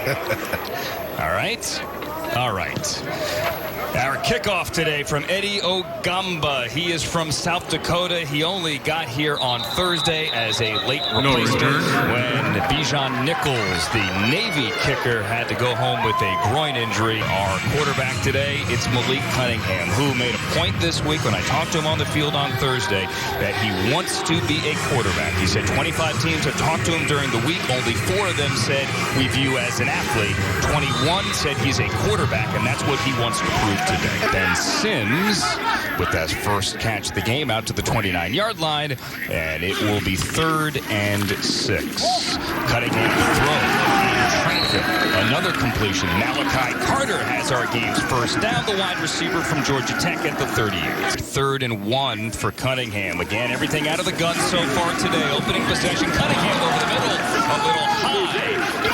All right. All right. Our kickoff today from Eddie Ogamba. He is from South Dakota. He only got here on Thursday as a late replacement when Bijan Nichols, the Navy kicker, had to go home with a groin injury. Our quarterback today, it's Malik Cunningham, who made a point this week when I talked to him on the field on Thursday that he wants to be a quarterback. He said 25 teams have talked to him during the week. Only 4 of them said we view as an athlete. 21 said he's a quarterback, and that's what he wants to prove today. Ben Sims with that first catch of the game out to the 29-yard line, and it will be 3rd and 6. Cunningham to throw in traffic. Another completion. Malachi Carter has our game's first down, the wide receiver from Georgia Tech at the 38. 3rd and 1 for Cunningham. Again, everything out of the gun so far today. Opening possession. Cunningham over the middle. A little high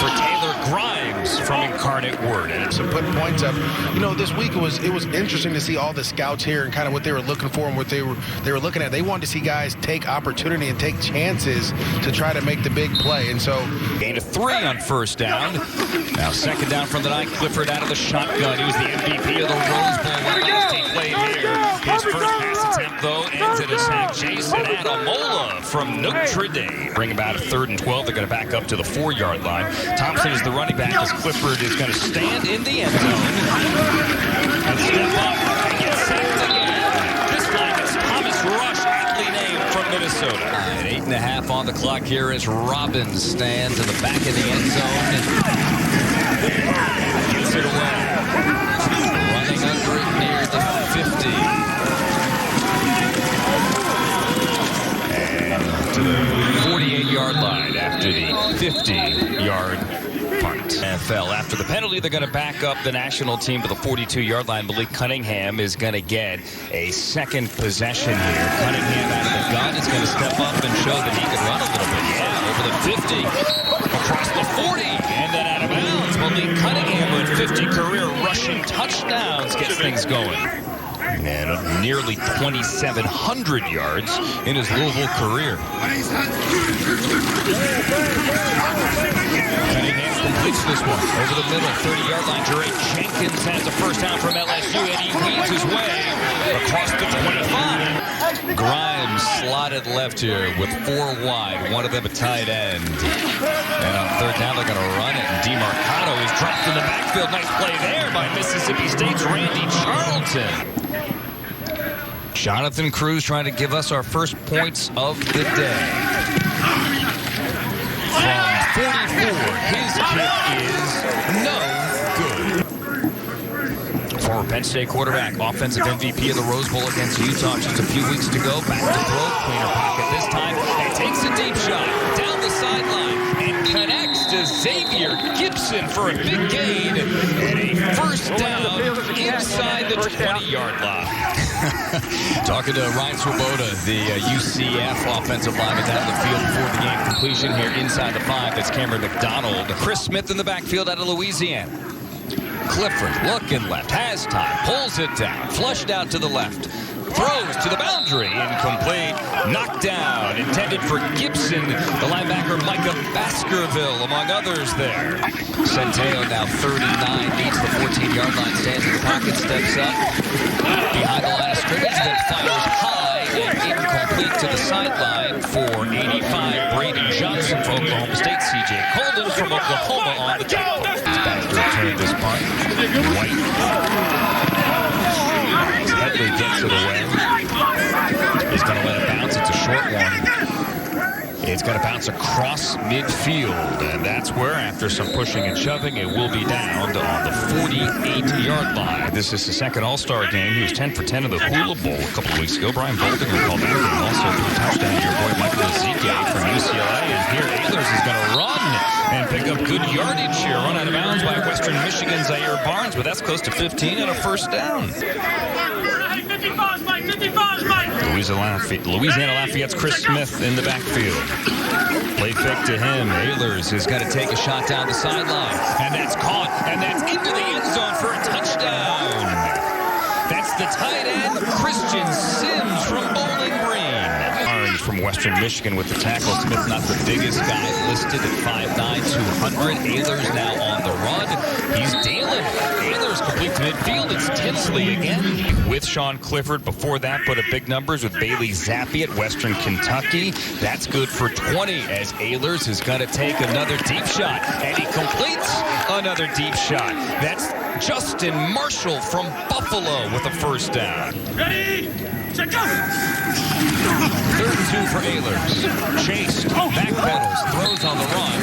for Taylor Grimes from Incarnate Word. And so putting points up. You know, this week it was interesting to see all the scouts here and kind of what they were looking for and what they were looking at. They wanted to see guys take opportunity and take chances to try to make the big play. And so gain of 3 on first down. Now 2nd down from the night. Clifford out of the shotgun. He was the MVP of the Rose Bowl when last he played here. His first pass attempt, though, ends in a sack. Jason Adamola from Notre Dame. Bring about a 3rd and 12. They're going to back up to the 4-yard line. Thompson is the running back as Clifford is going to stand in the end zone and step up and get sacked again. This time it's Thomas Rush, aptly named from Minnesota. And 8.5 on the clock here as Robbins stands in the back of the end zone. Gets it away. Running under it near the 50. And to the 48-yard line after the 50-yard punt. NFL. After the penalty, they're going to back up the national team to the 42-yard line. Malik Cunningham is going to get a 2nd possession here. Cunningham out of the gun is going to step up and show that he can run a little bit. Yeah, over the 50, across the 40, and then out of bounds. Malik Cunningham with 50 career rushing touchdowns gets things going. And nearly 2,700 yards in his Louisville career. Cunningham completes this one over the middle, 30-yard line. Jerry Jenkins has a first down from LSU, and he weaves his way across the 25. Grimes slotted left here with 4 wide, one of them a tight end. And on 3rd down, they're going to run it. And DeMarcado is dropped in the backfield. Nice play there by Mississippi State's Randy Charlton. Jonathan Cruz trying to give us our first points of the day. From 44, his kick is no good. Former Penn State quarterback, offensive MVP of the Rose Bowl against Utah just a few weeks to go. Back to throw, cleaner pocket this time, and takes a deep shot down the sideline and connects to Xavier Gibson for a big gain and a first down inside the 20-yard line. Talking to Ryan Swoboda, the UCF offensive lineman down the field before the game completion here inside the 5. That's Cameron McDonald. Chris Smith in the backfield out of Louisiana. Clifford looking left, has time, pulls it down, flushed out to the left. Throws to the boundary, incomplete, knocked down, intended for Gibson, the linebacker Micah Baskerville, among others there. Centeo now 39, beats the 14-yard line, stands in the pocket, steps up, behind the line of scrimmage, then fires high and incomplete to the sideline for 85, Braden Johnson from Oklahoma State, C.J. Colden from Oklahoma on the tackle. He's back to return this punt. White. Headley gets it away. He's going to let it bounce. It's a short one. It's going to bounce across midfield, and that's where, after some pushing and shoving, it will be down on the 48-yard line. This is the 2nd All-Star game. He was 10 for 10 in the Hula Bowl a couple of weeks ago. Brian Boldinger called that game. Also threw a touchdown to your boy Michael Ezekiel from UCLA, and here Ehlers is going to run and pick up good yardage here. Run out of bounds by Western Michigan's Zaire Barnes, but that's close to 15 and a first down. Louisiana Lafayette's Chris Smith in the backfield. Play fake to him. Ehlers is going to take a shot down the sideline. And that's caught. And that's into the end zone for a touchdown. That's the tight end, Christian Sims from Bowling Green. Orange from Western Michigan with the tackle. Smith not the biggest guy, listed at 5'9", 200. Ehlers now on the run. field, it's Tinsley again. With Sean Clifford before that, put up big numbers with Bailey Zappi at Western Kentucky. That's good for 20 as Ehlers is going to take another deep shot. And he completes another deep shot. That's Justin Marshall from Buffalo with a first down. Ready, set, go! 3rd and 2 for Ehlers. Chased, backpedals, throws on the run.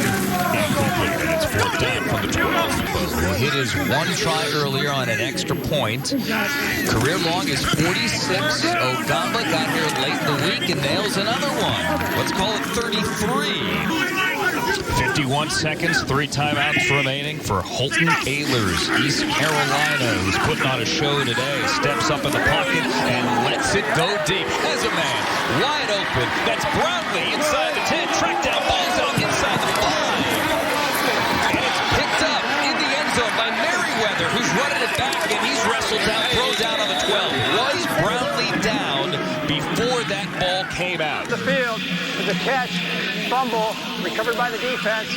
Incomplete, and it's 4th down from the 12. He hit his one try earlier on an extra point. Career long is 46. Ogamba got here late in the week and nails another one. Let's call it 33. 51 seconds, 3 timeouts remaining for Holton Ehlers, East Carolina, who's putting on a show today. Steps up in the pocket and lets it go deep. Has a man wide open. That's Brownlee inside the 10. Track down, balls out inside the 5. And it's picked up in the end zone by Merriweather, who's running it back, and he's wrestled down, throw down on the 12. Was Brownlee down before that ball came out? The field is a catch, fumble, recovered by the defense,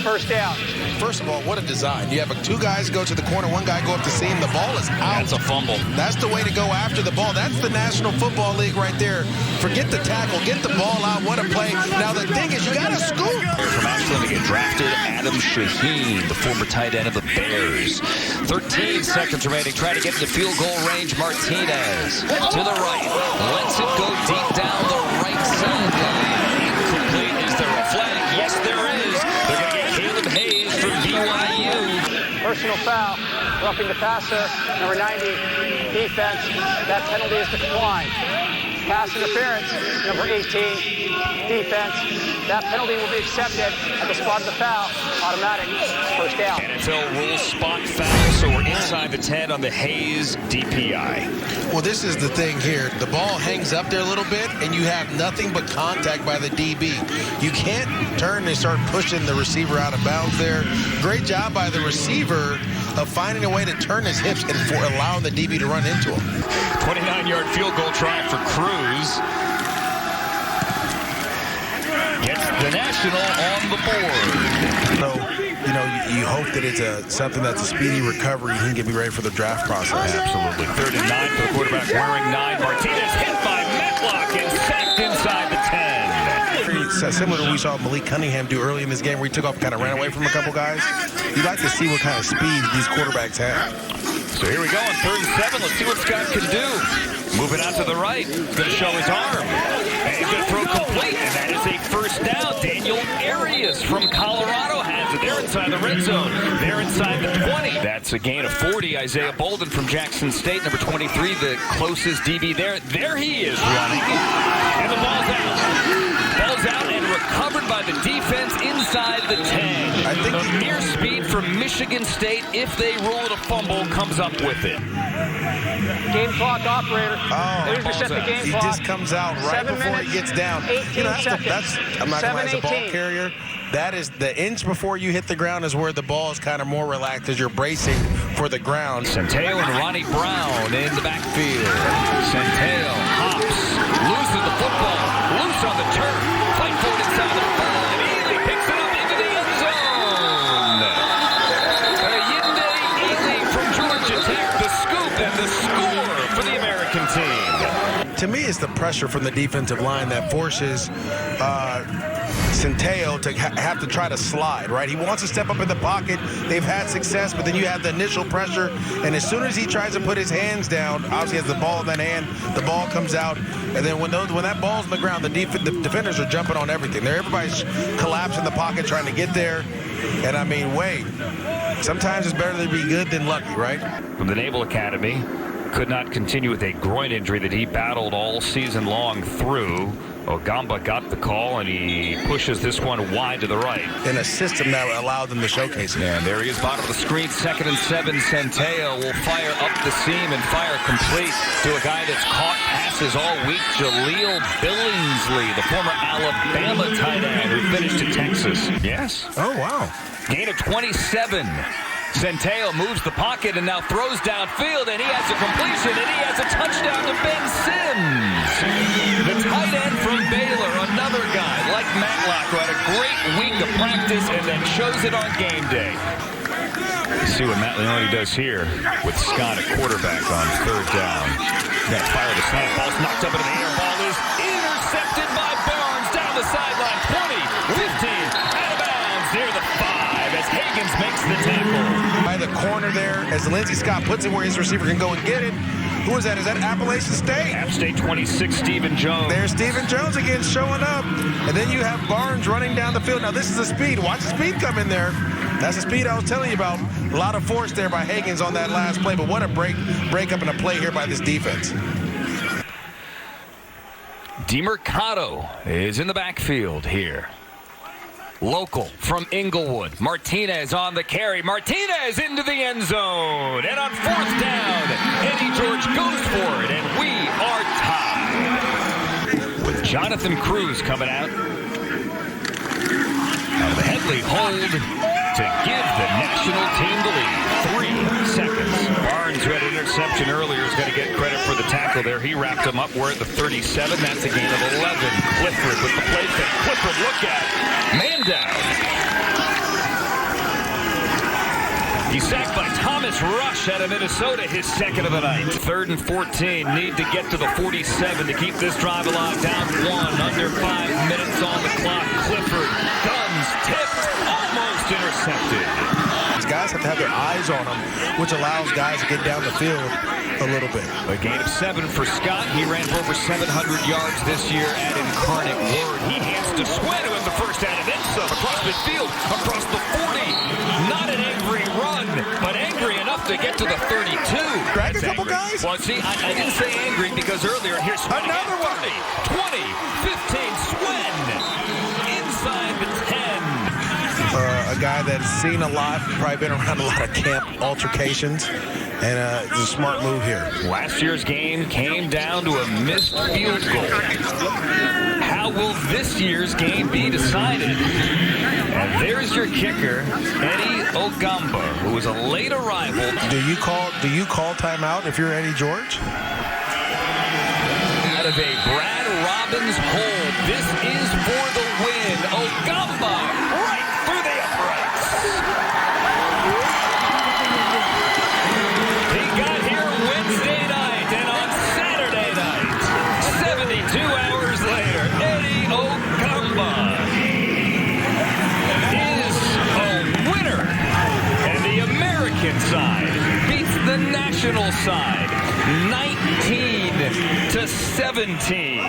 first down. First of all, what a design. You have 2 guys go to the corner, 1 guy go up the seam. The ball is out. That's a fumble. That's the way to go after the ball. That's the National Football League right there. Forget the tackle. Get the ball out. What a play. Now, the thing is, you got to scoop. From Ashland to get drafted, Adam Shaheen, the former tight end of the Bears. 13 seconds remaining. Try to get in the field goal range. Martinez to the right. Lets it go deep down the right sideline. Incomplete. Is there a flag? Yes, there is. They're going to get Caleb Hayes from BYU. Personal foul, roughing the passer, number 90, defense. That penalty is declined. Pass interference, number 18, defense. That penalty will be accepted at the spot of the foul. Automatic, first down. NFL rules spot foul, so we're inside the 10 on the Hayes DPI. Well, this is the thing here. The ball hangs up there a little bit, and you have nothing but contact by the DB. You can't turn and start pushing the receiver out of bounds there. Great job by the receiver of finding a way to turn his hips and for allowing the DB to run into him. 29-yard field goal try for Cruz. Gets the National on the board. So, you hope that it's something that's a speedy recovery. He can be ready for the draft process. Absolutely. 3rd and 9 for the quarterback wearing 9. Martinez hit by Metlock and sacked inside the 10. It's similar to what we saw Malik Cunningham do early in this game where he took off and kind of ran away from a couple guys. You'd like to see what kind of speed these quarterbacks have. So here we go on 3rd and 7. Let's see what Scott can do. Moving out to the right. Going to show his arm. And he's going to throw complete. And that is a first down. Daniel Arias from Colorado has it. They're inside the red zone. They're inside the 20. That's a gain of 40. Isaiah Bolden from Jackson State, number 23, the closest DB there. There he is running. And the ball's out. Ball's out and recovered by the defense inside the 10. I think the near speed from Michigan State, if they rule it a fumble, comes up with it. Game clock operator. There's reset the game He clock. just comes out right 7 before minutes, he gets down. 18 seconds. I'm not going to lie, as a ball 7:18. carrier, that is the inch before you hit the ground is where the ball is kind of more relaxed as you're bracing for the ground. Centeio and Ronnie Brown in the backfield. Centeio hops, loses the football, loose on the turf, fight for it inside the 5, Ely picks it up into the end zone. Yinde Ely from Georgia Tech, the scoop and the score for the American team. To me, it's the pressure from the defensive line that forces Centeio to have to try to slide, right? He wants to step up in the pocket. They've had success, but then you have the initial pressure, and as soon as he tries to put his hands down, obviously has the ball in that hand, the ball comes out, and then when that ball's on the ground, the defenders are jumping on everything. Everybody's collapsing the pocket trying to get there, and I mean, wait, sometimes it's better to be good than lucky, right? From the Naval Academy, could not continue with a groin injury that he battled all season long through. Ogamba got the call, and he pushes this one wide to the right. In a system that allowed them to showcase it. And there he is, bottom of the screen, 2nd and 7. Centeio will fire up the seam and fire complete to a guy that's caught passes all week, Jaleel Billingsley, the former Alabama tight end who finished at Texas. Yes. Oh, wow. Gain of 27. Centeio moves the pocket and now throws downfield, and he has a completion, and he has a touchdown to Ben Sims. The tight end from Baylor, another guy like Matlock who had a great week of practice and then shows it on game day. see what Matt Leone does here with Scott at quarterback on third down. Got fire the snap. Ball's knocked up into the air. Ball is intercepted by Barnes down the sideline. 20, 15, out of bounds near the 5 as Higgins makes the tackle. By the corner there as Lindsey Scott puts it where his receiver can go and get it. Who is that? Is that Appalachian State? App State 26, Stephen Jones. There's Stephen Jones again showing up. And then you have Barnes running down the field. Now, this is a speed. Watch the speed come in there. That's the speed I was telling you about. A lot of force there by Higgins on that last play. But what a break up and a play here by this defense. DeMercado is in the backfield here. Local from Inglewood. Martinez on the carry. Martinez into the end zone. And on fourth down, Eddie George goes for it. And we are tied. With Jonathan Cruz coming out. Out of the Headley hold to give the national team the lead. 3 seconds. Barnes, who had an interception earlier, is going to get credit for the tackle there. He wrapped him up. We're at the 37. That's a gain of 11. Clifford with the play fake. Clifford, look at man down. He's sacked by Thomas Rush out of Minnesota, his second of the night. 3rd and 14. Need to get to the 47 to keep this drive alive. Down 1, under 5 minutes on the clock. Clifford, guns tipped, almost intercepted. These guys have to have their eyes on them, which allows guys to get down the field a little bit. A gain of 7 for Scott. He ran for over 700 yards this year at Incarnate Word. He hands to Sweat in the first down and then some. Across midfield, across the 40. Not an angry run, but angry enough to get to the 32. Drag a couple guys? Well, see, I didn't say angry because earlier, here's another one. 20, 15, Swen inside the 10. A guy that's seen a lot, probably been around a lot of camp altercations, and it's a smart move here. Last year's game came down to a missed field goal. How will this year's game be decided? And there's your kicker, Eddie Ogamba, who was a late arrival. Do you call timeout if you're Eddie George? Out of a Brad Robbins hold. This is for the win. Ogamba right through the uprights. He got here Wednesday night, and on Saturday night, 72 hours later, Eddie Ogamba is a winner. And the American side beats the national side 19-17.